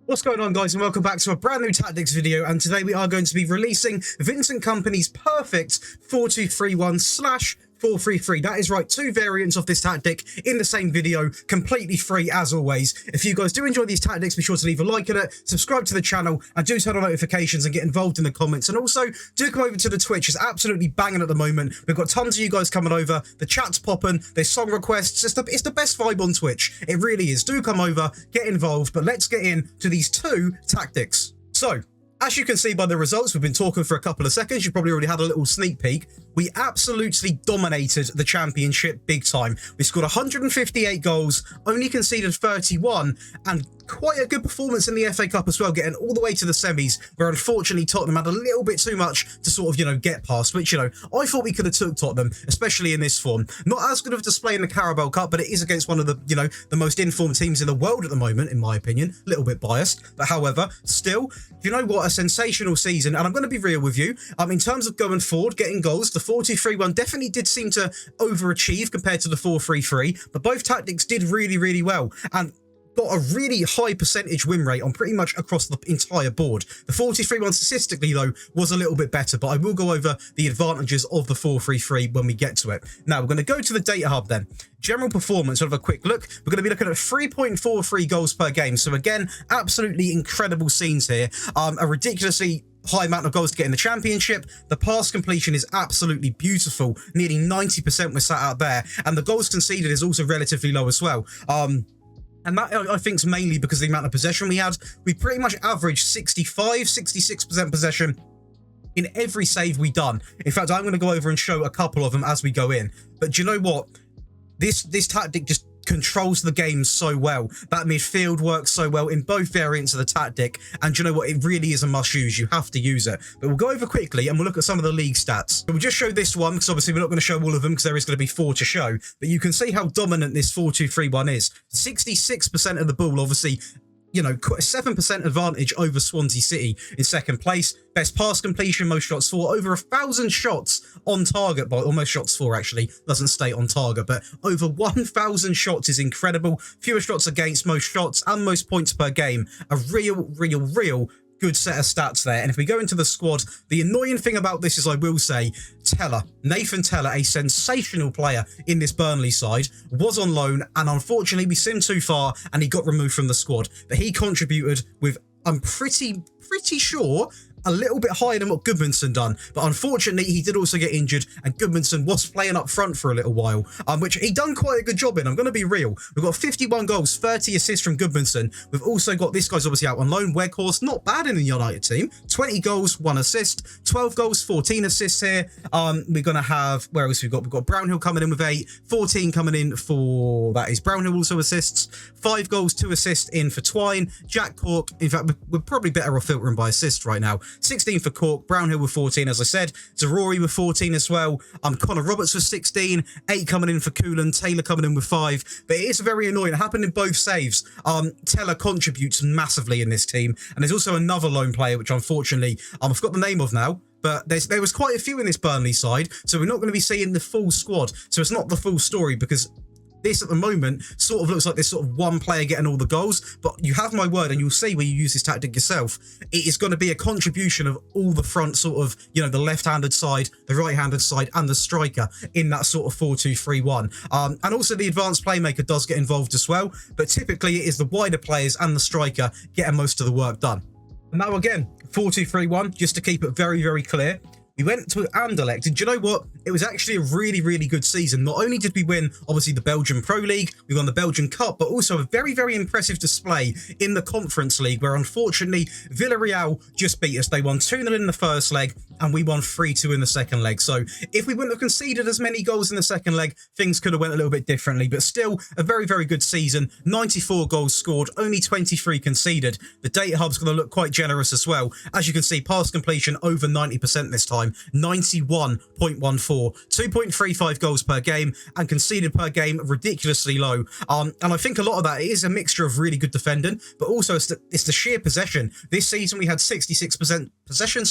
What's going on, guys, and welcome back to a brand new tactics video. And today we are going to be releasing Vincent Kompany's perfect 4-2-3-1 / 4-3-3. That is right, two variants of this tactic in the same video, completely free as always. If you guys do enjoy these tactics, be sure to leave a like on it, subscribe to the channel, and do turn on notifications and get involved in the comments. And also, do come over to the Twitch. It's absolutely banging at the moment. We've got tons of you guys coming over. The chat's popping. There's song requests. It's the best vibe on Twitch. It really is. Do come over, get involved, but let's get into these two tactics. So, as you can see by the results, we've been talking for a couple of seconds. You probably already had a little sneak peek. We absolutely dominated the championship big time. We scored 158 goals, only conceded 31, and quite a good performance in the FA Cup as well, getting all the way to the semis, where unfortunately Tottenham had a little bit too much to sort of, get past, which, I thought we could have took Tottenham, especially in this form. Not as good of a display in the Carabao Cup, but it is against one of the, the most informed teams in the world at the moment, in my opinion. A little bit biased, but however, still, you know what, a sensational season. And I'm going to be real with you. In terms of going forward, getting goals, the 4-2-3-1 definitely did seem to overachieve compared to the 4-3-3, but both tactics did really, really well. And got a really high percentage win rate on pretty much across the entire board. The 4-2-3-1 statistically, though, was a little bit better, but I will go over the advantages of the 4-3-3 when we get to it. Now, we're going to go to the data hub then. General performance, sort of a quick look. We're going to be looking at 3.43 goals per game. So again, absolutely incredible scenes here. A ridiculously high amount of goals to get in the championship. The pass completion is absolutely beautiful. Nearly 90% was sat out there. And the goals conceded is also relatively low as well. And that, I think, is mainly because of the amount of possession we had. We pretty much averaged 66% possession in every save we done. In fact, I'm going to go over and show a couple of them as we go in. But do you know what? This tactic just controls the game so well. That midfield works so well in both variants of the tactic, and do you know what, it really is a must use. You have to use it. But we'll go over quickly and we'll look at some of the league stats. But we'll just show this one because obviously we're not going to show all of them because there is going to be 4 to show, but you can see how dominant this 4-2-3-1 is. 66% of the ball, obviously, 7% advantage over Swansea City in second place. Best pass completion, most shots for, over 1,000 shots on target, by almost shots for actually, doesn't state on target, but over 1,000 shots is incredible. Fewer shots against, most shots, and most points per game. A real good set of stats there. And if we go into the squad, the annoying thing about this is, I will say, Nathan Tella, a sensational player in this Burnley side, was on loan, and unfortunately we simmed too far and he got removed from the squad. But he contributed with, I'm pretty sure, a little bit higher than what Vincent done, but unfortunately he did also get injured, and Vincent was playing up front for a little while, which he done quite a good job in. I'm going to be real. We've got 51 goals, 30 assists from Vincent. We've also got this guy's obviously out on loan, Weghorst, not bad in the United team. 20 goals, 1 assist, 12 goals, 14 assists here. We're going to have, where else we've got Brownhill coming in with 8, 14 coming in for, that is Brownhill also assists, 5 goals, 2 assists in for Twine, Jack Cork. In fact, we're probably better off filtering by assists right now. 16 for Cork, Brownhill with 14, as I said, Zarori with 14 as well, Connor Roberts with 16, 8 coming in for Coolan, Taylor coming in with 5, but it is very annoying. It happened in both saves. Taylor contributes massively in this team, and there's also another lone player, which unfortunately, I forgot the name of now, but there was quite a few in this Burnley side, so we're not going to be seeing the full squad, so it's not the full story, because this at the moment sort of looks like this sort of one player getting all the goals, but you have my word, and you'll see when you use this tactic yourself, it is going to be a contribution of all the front sort of, the left-handed side, the right-handed side, and the striker in that sort of 4-2-3-1. And also the advanced playmaker does get involved as well, but typically it is the wider players and the striker getting most of the work done. And now again, 4-2-3-1, just to keep it very, very clear. We went to Anderlecht, and do you know what? It was actually a really, really good season. Not only did we win, obviously, the Belgian Pro League, we won the Belgian Cup, but also a very, very impressive display in the Conference League, where unfortunately, Villarreal just beat us. They won 2-0 in the first leg, and we won 3-2 in the second leg. So if we wouldn't have conceded as many goals in the second leg, things could have went a little bit differently, but still a very, very good season. 94 goals scored, only 23 conceded. The data hub's going to look quite generous as well. As you can see, pass completion over 90% this time, 91.14. 4, 2.35 goals per game, and conceded per game ridiculously low. And I think a lot of that is a mixture of really good defending, but also it's the sheer possession. This season we had 66% possession,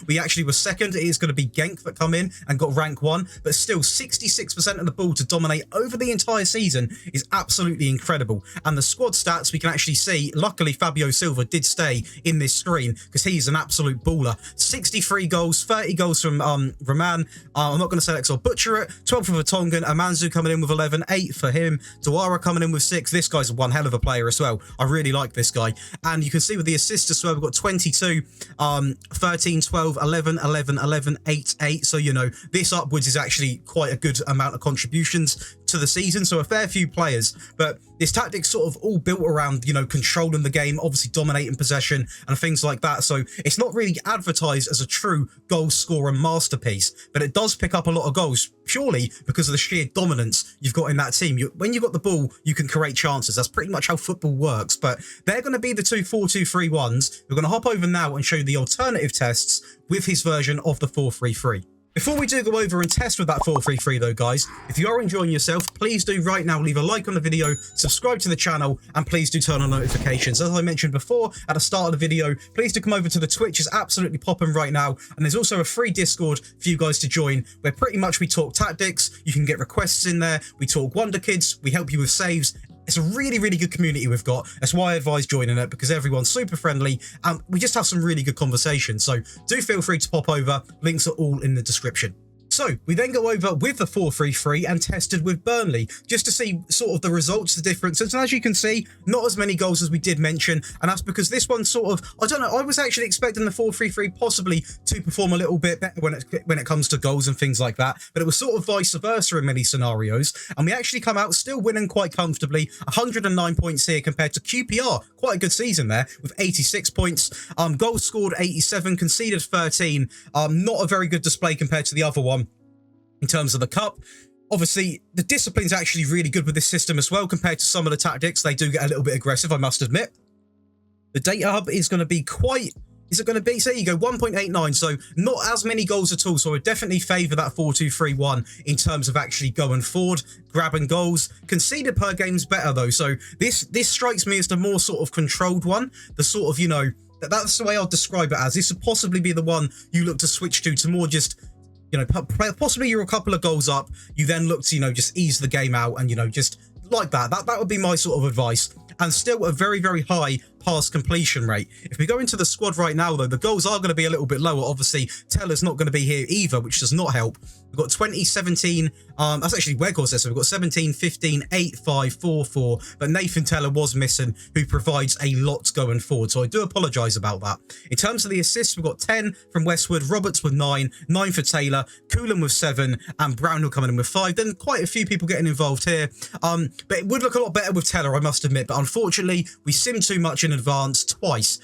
we actually were second. It is going to be Genk that come in and got rank 1, but still 66% of the ball to dominate over the entire season is absolutely incredible. And the squad stats we can actually see, luckily Fabio Silva did stay in this screen because he's an absolute baller. 63 goals, 30 goals from Raman. I'm not going to say that because I'll butcher it. 12 for Vertonghen, Amanzu coming in with 11, 8 for him. Dawara coming in with 6. This guy's one hell of a player as well. I really like this guy. And you can see with the assists as well, we've got 22, 13, 12, 11, 11, 11, 8, 8. So, you know, this upwards is actually quite a good amount of contributions to the season. So a fair few players, but this tactic's sort of all built around, you know, controlling the game, obviously dominating possession and things like that. So it's not really advertised as a true goal scorer masterpiece, but it does pick up a lot of goals purely because of the sheer dominance you've got in that team. When you've got the ball, you can create chances. That's pretty much how football works. But they're going to be the two 4-2-3-1s. We're going to hop over now and show you the alternative tests with his version of the 4-3-3. Before we do go over and test with that 4-3-3 though, guys, if you are enjoying yourself, please do right now leave a like on the video, subscribe to the channel, and please do turn on notifications. As I mentioned before at the start of the video, please do come over to the Twitch. It's absolutely popping right now, and there's also a free Discord for you guys to join, where pretty much we talk tactics, you can get requests in there, we talk Wonder Kids, we help you with saves. It's a really, really good community we've got. That's why I advise joining it, because everyone's super friendly and we just have some really good conversations. So do feel free to pop over. Links are all in the description. So we then go over with the 4-3-3 and tested with Burnley just to see sort of the results, the differences. And as you can see, not as many goals as we did mention. And that's because this one sort of, I don't know, I was actually expecting the 4-3-3 possibly to perform a little bit better when it comes to goals and things like that. But it was sort of vice versa in many scenarios. And we actually come out still winning quite comfortably. 109 points here compared to QPR. Quite a good season there with 86 points. Goals scored 87, conceded 13. Not a very good display compared to the other one. In terms of the cup, obviously, the discipline's actually really good with this system as well compared to some of the tactics. They do get a little bit aggressive, I must admit. The data hub is going to be quite... Is it going to be, so there you go, 1.89, so not as many goals at all. So I would definitely favour that 4-2-3-1 in terms of actually going forward, grabbing goals. Conceded per game's better though, so this strikes me as the more sort of controlled one. The sort of, you know, that's the way I'll describe it as. This would possibly be the one you look to switch to more just... You know, possibly you're a couple of goals up. You then look to, you know, just ease the game out and, you know, just like that. That would be my sort of advice. And still a very, very high pass completion rate. If we go into the squad right now, though, the goals are going to be a little bit lower. Obviously, Teller's not going to be here either, which does not help. We've got 20, 17. That's actually Weghorst there. So we've got 17, 15, 8, 5, 4, 4. But Nathan Teller was missing, who provides a lot going forward. So I do apologise about that. In terms of the assists, we've got 10 from Westwood, Roberts with 9, 9 for Taylor, Coolan with 7, and Brownhill coming in with 5. Then quite a few people getting involved here. But it would look a lot better with Teller, I must admit. But unfortunately, we sim too much in advance twice.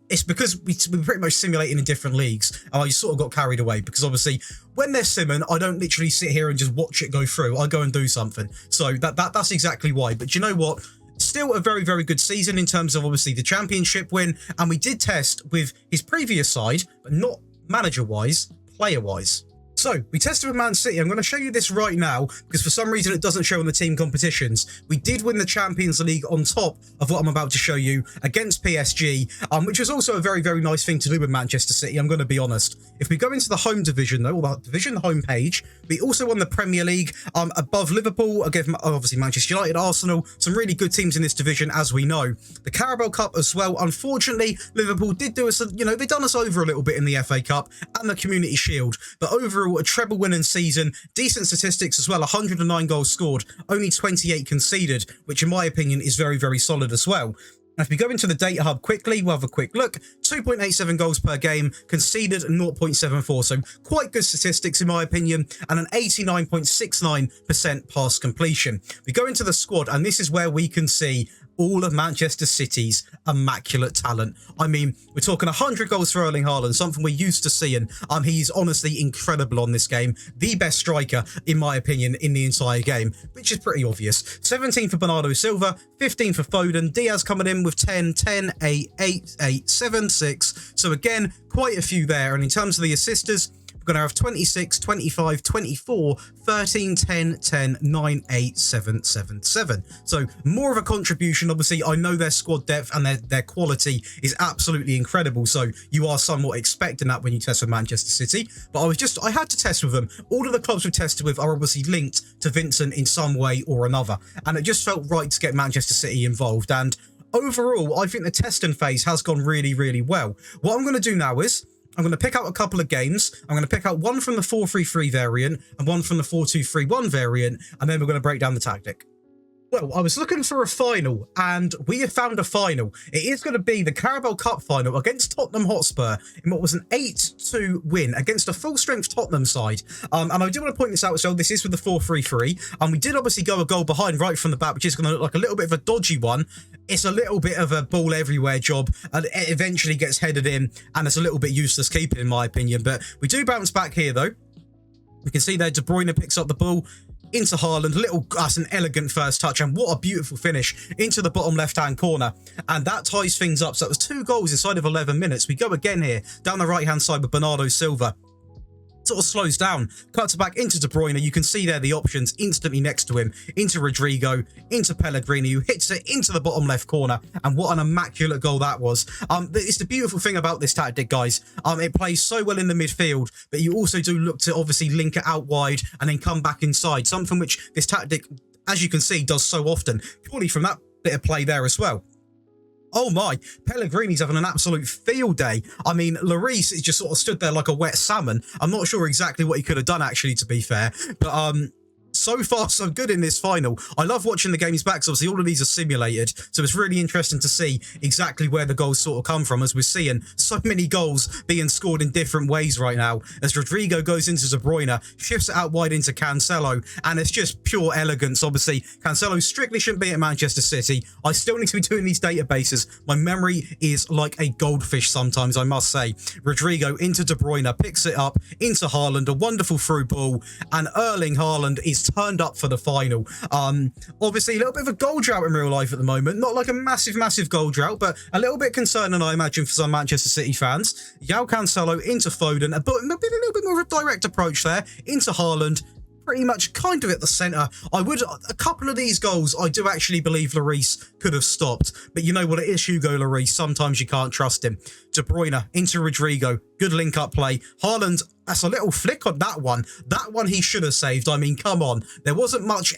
It's because we're pretty much simulating in different leagues. And I sort of got carried away because obviously when they're simming, I don't literally sit here and just watch it go through. I go and do something. So that's exactly why. But you know what? Still a very, very good season in terms of obviously the championship win. And we did test with his previous side, but not manager-wise, player-wise. So, we tested with Man City. I'm going to show you this right now because for some reason it doesn't show in the team competitions. We did win the Champions League on top of what I'm about to show you against PSG, which was also a very, very nice thing to do with Manchester City, I'm going to be honest. If we go into the home division though, or the division homepage, we also won the Premier League above Liverpool, again, obviously Manchester United, Arsenal, some really good teams in this division as we know. The Carabao Cup as well. Unfortunately, Liverpool did do us, you know, they done us over a little bit in the FA Cup and the Community Shield, but overall a treble winning season, decent statistics as well, 109 goals scored, only 28 conceded, which in my opinion is very, very solid as well. Now, if we go into the data hub quickly, we'll have a quick look. 2.87 goals per game, conceded 0.74. So quite good statistics in my opinion, and an 89.69% pass completion. We go into the squad, and this is where we can see all of Manchester City's immaculate talent. I mean, we're talking 100 goals for Erling Haaland, something we're used to seeing. He's honestly incredible on this game. The best striker, in my opinion, in the entire game, which is pretty obvious. 17 for Bernardo Silva, 15 for Foden. Diaz coming in with 10, 10, 8, 8, 8, 7, 6. So again, quite a few there. And in terms of the assisters, we're going to have 26, 25, 24, 13, 10, 10, 9, 8, 7, 7, 7. So more of a contribution. Obviously, I know their squad depth and their quality is absolutely incredible. So you are somewhat expecting that when you test with Manchester City. But I had to test with them. All of the clubs we've tested with are obviously linked to Vincent in some way or another. And it just felt right to get Manchester City involved. And overall, I think the testing phase has gone really, really well. What I'm going to do now is I'm going to pick out a couple of games. I'm going to pick out one from the 4-3-3 variant and one from the 4-2-3-1 variant, and then we're going to break down the tactic. Well, I was looking for a final, and we have found a final. It is going to be the Carabao Cup final against Tottenham Hotspur in what was an 8-2 win against a full-strength Tottenham side. And I do want to point this out as well. This is with the 4-3-3, and we did obviously go a goal behind right from the back, which is going to look like a little bit of a dodgy one. It's a little bit of a ball everywhere job, and it eventually gets headed in, and it's a little bit useless keeping, in my opinion. But we do bounce back here, though. We can see there De Bruyne picks up the ball into Haaland. That's an elegant first touch, and what a beautiful finish into the bottom left-hand corner. And that ties things up. So that was 2 goals inside of 11 minutes. We go again here, down the right-hand side with Bernardo Silva. Sort of slows down, cuts back into De Bruyne. You can see there the options instantly next to him, into Rodrigo, into Pellegrini, who hits it into the bottom left corner. And what an immaculate goal that was. It's the beautiful thing about this tactic, guys. It plays so well in the midfield, but you also do look to obviously link it out wide and then come back inside, something which this tactic, as you can see, does so often, purely from that bit of play there as well. Oh my, Pellegrini's having an absolute field day. I mean, Lloris is just sort of stood there like a wet salmon. I'm not sure exactly what he could have done, actually, to be fair. But so far, so good in this final. I love watching the games back, so obviously all of these are simulated, so it's really interesting to see exactly where the goals sort of come from, as we're seeing so many goals being scored in different ways right now, as Rodrigo goes into De Bruyne, shifts it out wide into Cancelo, and it's just pure elegance. Obviously, Cancelo strictly shouldn't be at Manchester City. I still need to be doing these databases. My memory is like a goldfish sometimes, I must say. Rodrigo into De Bruyne, picks it up into Haaland, a wonderful through ball, and Erling Haaland is turned up for the final. Obviously, a little bit of a goal drought in real life at the moment. Not like a massive goal drought, but a little bit concerning, I imagine, for some Manchester City fans. João Cancelo into Foden, a little bit more of a direct approach there, into Haaland, pretty much kind of at the centre. A couple of these goals, I do actually believe Lloris could have stopped. But you know what it is, Hugo Lloris. Sometimes you can't trust him. De Bruyne into Rodrigo. Good link-up play. Haaland, that's a little flick on that one. That one he should have saved. I mean, come on. There wasn't much,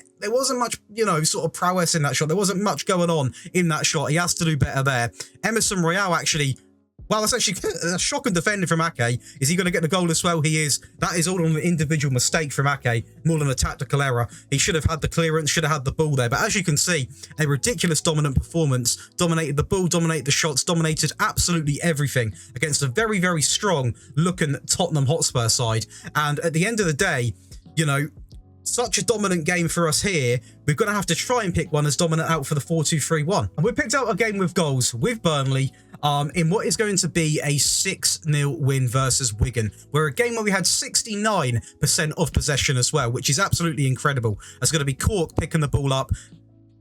you know, sort of prowess in that shot. There wasn't much going on in that shot. He has to do better there. Emerson Royale actually... Well, that's actually a shocking defending from Ake. Is he going to get the goal as well? He is. That is all on an individual mistake from Ake, more than a tactical error. He should have had the clearance, should have had the ball there. But as you can see, a ridiculous dominant performance. Dominated the ball, dominated the shots, dominated absolutely everything against a very, very strong-looking Tottenham Hotspur side. And at the end of the day, you know, such a dominant game for us here, we're going to have to try and pick one as dominant out for the 4-2-3-1. And we picked out a game with goals with Burnley in what is going to be a 6-0 win versus Wigan. We're a game where we had 69% of possession as well, which is absolutely incredible. It's going to be Cork picking the ball up.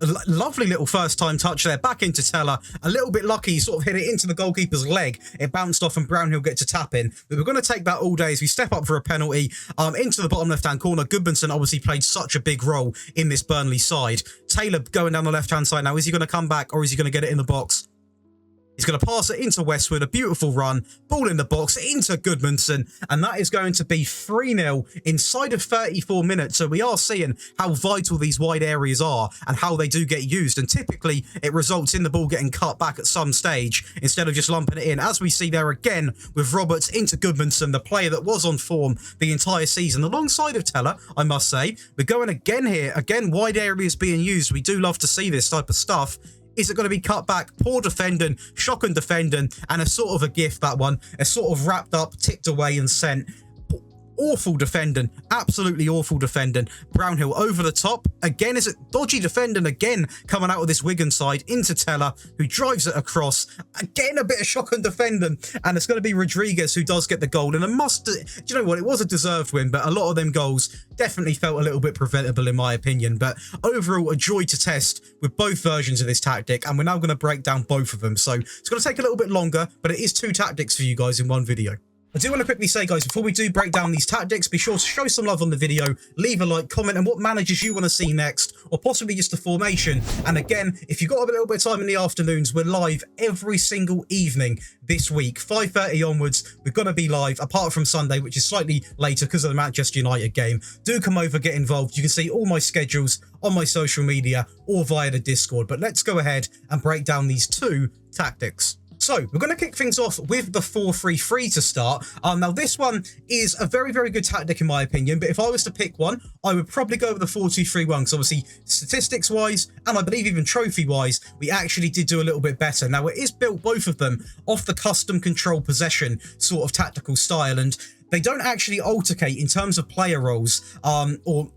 A lovely little first-time touch there, back into Teller. A little bit lucky, he sort of hit it into the goalkeeper's leg. It bounced off and Brownhill gets a tap in. But we're going to take that all day as we step up for a penalty into the bottom left-hand corner. Goodmanson obviously played such a big role in this Burnley side. Taylor going down the left-hand side now. Is he going to come back or is he going to get it in the box? He's going to pass it into Westwood, a beautiful run, ball in the box, into Goodmanson, and that is going to be 3-0 inside of 34 minutes. So we are seeing how vital these wide areas are and how they do get used, and typically it results in the ball getting cut back at some stage instead of just lumping it in, as we see there again with Roberts into Goodmanson, the player that was on form the entire season, alongside of Teller, I must say. We're going again here, again, wide areas being used. We do love to see this type of stuff. Is it going to be cut back? Poor defending, shocking defending, and a sort of a gift, that one. A sort of wrapped up, tipped away and sent. Awful defending, absolutely awful defending. Brownhill over the top. Again, is it dodgy defending again coming out of this Wigan side into Teller, who drives it across. Again, a bit of shocking defending, and it's going to be Rodriguez who does get the goal. And do you know what? It was a deserved win, but a lot of them goals definitely felt a little bit preventable in my opinion. But overall, a joy to test with both versions of this tactic, and we're now going to break down both of them. So it's going to take a little bit longer, but it is 2 tactics for you guys in one video. I do want to quickly say, guys, before we do break down these tactics, be sure to show some love on the video, leave a like, comment, and what managers you want to see next, or possibly just a formation. And again, if you've got a little bit of time in the afternoons, we're live every single evening this week, 5:30 onwards. We're going to be live, apart from Sunday, which is slightly later because of the Manchester United game. Do come over, get involved. You can see all my schedules on my social media or via the Discord. But let's go ahead and break down these two tactics. So we're going to kick things off with the 4-3-3 to start. Now this one is a very, very good tactic in my opinion, but if I was to pick one, I would probably go with the 4-2-3-1 because obviously statistics wise, and I believe even trophy wise, we actually did do a little bit better. Now it is built, both of them, off the custom control possession sort of tactical style, and they don't actually alternate in terms of player roles, or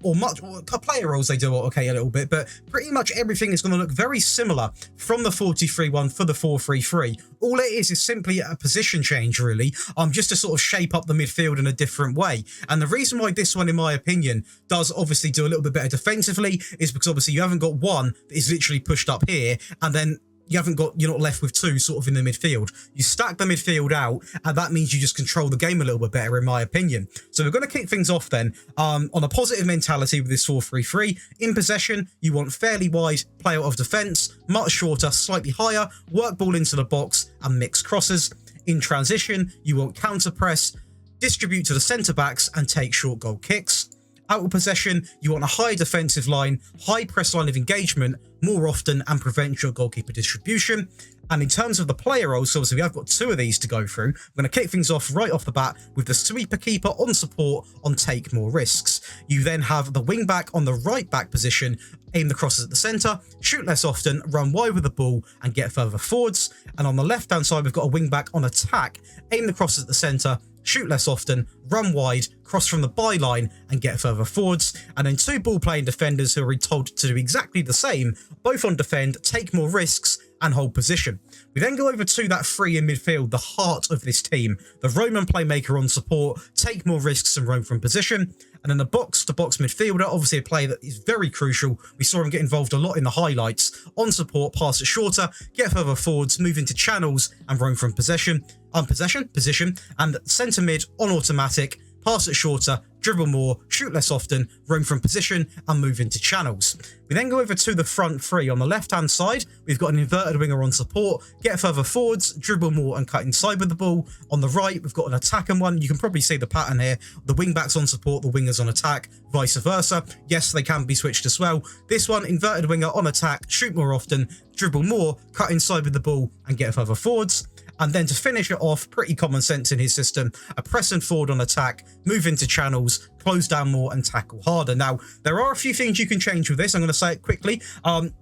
player roles they do alternate a little bit, but pretty much everything is going to look very similar from the 4-2-3-1 for the 4-3-3. All it is simply a position change, really, just to sort of shape up the midfield in a different way. And the reason why this one, in my opinion, does obviously do a little bit better defensively is because obviously you haven't got one that is literally pushed up here, and then you're not left with two sort of in the midfield. You stack the midfield out, and that means you just control the game a little bit better, in my opinion. So we're going to kick things off then on a positive mentality with this 4-3-3. In possession, you want fairly wide, play out of defence, much shorter, slightly higher, work ball into the box, and mix crosses. In transition, you want counter press, distribute to the centre-backs, and take short goal kicks. Out of possession, you want a high defensive line, high press line of engagement more often, and prevent your goalkeeper distribution. And in terms of the player roles, so we have got two of these to go through. I'm going to kick things off right off the bat with the sweeper keeper on support on take more risks. You then have the wing back on the right back position, aim the crosses at the centre, shoot less often, run wide with the ball, and get further forwards. And on the left hand side, we've got a wing back on attack, aim the crosses at the centre, shoot less often, run wide, cross from the byline, and get further forwards. And then two ball-playing defenders who are told to do exactly the same, both on defend, take more risks, and hold position. We then go over to that three in midfield, the heart of this team. The Roman playmaker on support, take more risks and roam from position. And then the box-to-box midfielder, obviously a player that is very crucial. We saw him get involved a lot in the highlights. On support, pass it shorter, get further forwards, move into channels, and roam from position. Position, and centre mid on automatic, pass it shorter, dribble more, shoot less often, roam from position, and move into channels. We then go over to the front three. On the left-hand side, we've got an inverted winger on support, get further forwards, dribble more, and cut inside with the ball. On the right, we've got an attacking one. You can probably see the pattern here. The wing-backs on support, the wingers on attack, vice versa. Yes, they can be switched as well. This one, inverted winger on attack, shoot more often, dribble more, cut inside with the ball, and get further forwards. And then to finish it off, pretty common sense in his system, a press and forward on attack, move into channels, close down more, and tackle harder. Now, there are a few things you can change with this. I'm going to say it quickly.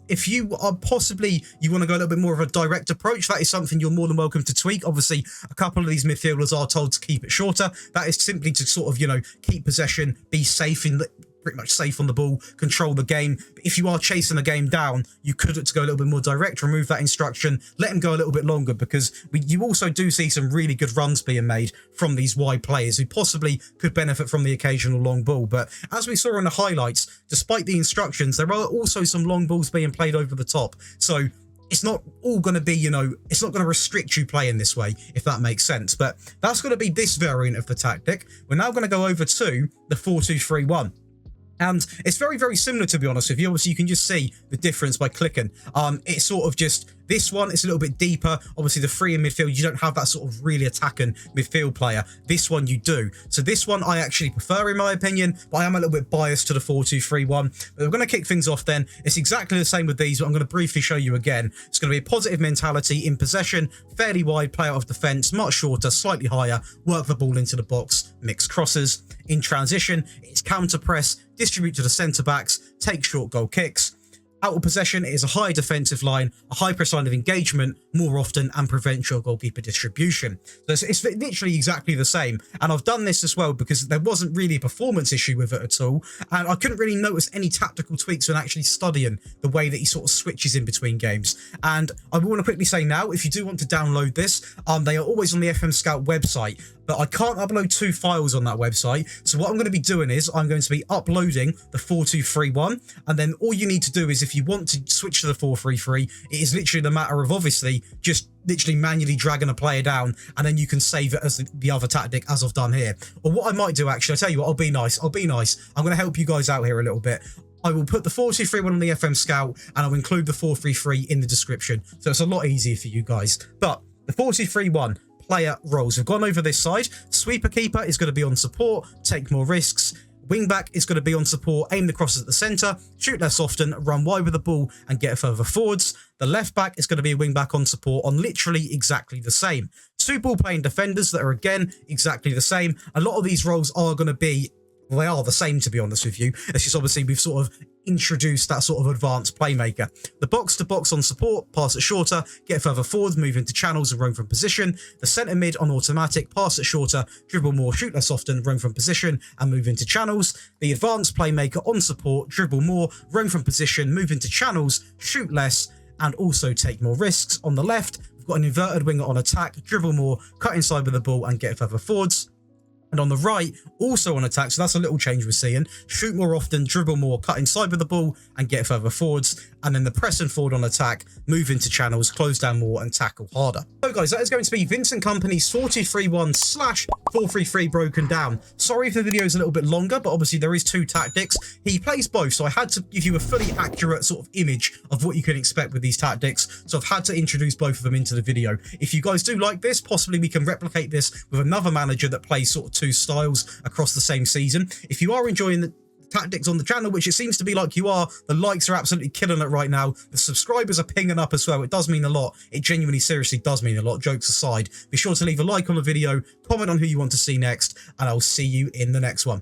If you are you want to go a little bit more of a direct approach, that is something you're more than welcome to tweak. Obviously, a couple of these midfielders are told to keep it shorter. That is simply to sort of, keep possession, be safe pretty much safe on the ball, control the game. But if you are chasing the game down, you could go a little bit more direct, remove that instruction, let him go a little bit longer, because you also do see some really good runs being made from these wide players who possibly could benefit from the occasional long ball. But as we saw in the highlights, despite the instructions, there are also some long balls being played over the top. So it's not all going to be, it's not going to restrict you playing this way, if that makes sense. But that's going to be this variant of the tactic. We're now going to go over to the 4-2-3-1. And it's very, very similar, to be honest with you. Obviously, you can just see the difference by clicking. It's sort of just, this one, it's a little bit deeper. Obviously, the three in midfield, you don't have that sort of really attacking midfield player. This one, you do. So this one, I actually prefer, in my opinion, but I am a little bit biased to the 4-2-3-1. But we're going to kick things off then. It's exactly the same with these, but I'm going to briefly show you again. It's going to be a positive mentality in possession, fairly wide, play out of defence, much shorter, slightly higher, work the ball into the box, mix crosses. In transition, it's counter press, distribute to the centre-backs, take short goal kicks. Out of possession, it is a high defensive line, a high press line of engagement more often, and prevent your goalkeeper distribution. So it's literally exactly the same. And I've done this as well because there wasn't really a performance issue with it at all. And I couldn't really notice any tactical tweaks when actually studying the way that he sort of switches in between games. And I want to quickly say now, if you do want to download this, they are always on the FM Scout website. But I can't upload 2 files on that website. So what I'm going to be doing is I'm going to be uploading the 4-2-3-1. And then all you need to do is, if you want to switch to the 4-3-3, it is literally the matter of obviously just literally manually dragging a player down, and then you can save it as the other tactic, as I've done here. Or what I might do, actually, I'll tell you what, I'll be nice. I'm going to help you guys out here a little bit. I will put the 4-2-3-1 on the FM Scout, and I'll include the 4-3-3 in the description, so it's a lot easier for you guys. But the 4-2-3-1 player roles, we've gone over this side. Sweeper keeper is going to be on support, take more risks. Wingback is going to be on support, aim the crosses at the centre, shoot less often, run wide with the ball and get further forwards. The left back is going to be a wingback on support on literally exactly the same. 2 ball-playing defenders that are, again, exactly the same. A lot of these roles are going to be, well, they are the same, to be honest with you. It's just obviously we've sort of introduced that sort of advanced playmaker. The box-to-box on support, pass it shorter, get further forwards, move into channels and roam from position. The centre mid on automatic, pass it shorter, dribble more, shoot less often, roam from position and move into channels. The advanced playmaker on support, dribble more, roam from position, move into channels, shoot less and also take more risks. On the left, we've got an inverted winger on attack, dribble more, cut inside with the ball and get further forwards. And on the right, also on attack, so that's a little change we're seeing. Shoot more often, dribble more, cut inside with the ball, and get further forwards. And then the press and forward on attack, move into channels, close down more, and tackle harder. So guys, that is going to be Vincent Kompany's 4-2-3-1/4-3-3 broken down. Sorry if the video is a little bit longer, but obviously there is 2 tactics. He plays both, so I had to give you a fully accurate sort of image of what you can expect with these tactics. So I've had to introduce both of them into the video. If you guys do like this, possibly we can replicate this with another manager that plays sort of 2 styles across the same season. If you are enjoying the tactics on the channel, which it seems to be like you are, the likes are absolutely killing it right now. The subscribers are pinging up as well. It does mean a lot. It genuinely, seriously does mean a lot, jokes aside. Be sure to leave a like on the video, comment on who you want to see next, and I'll see you in the next one.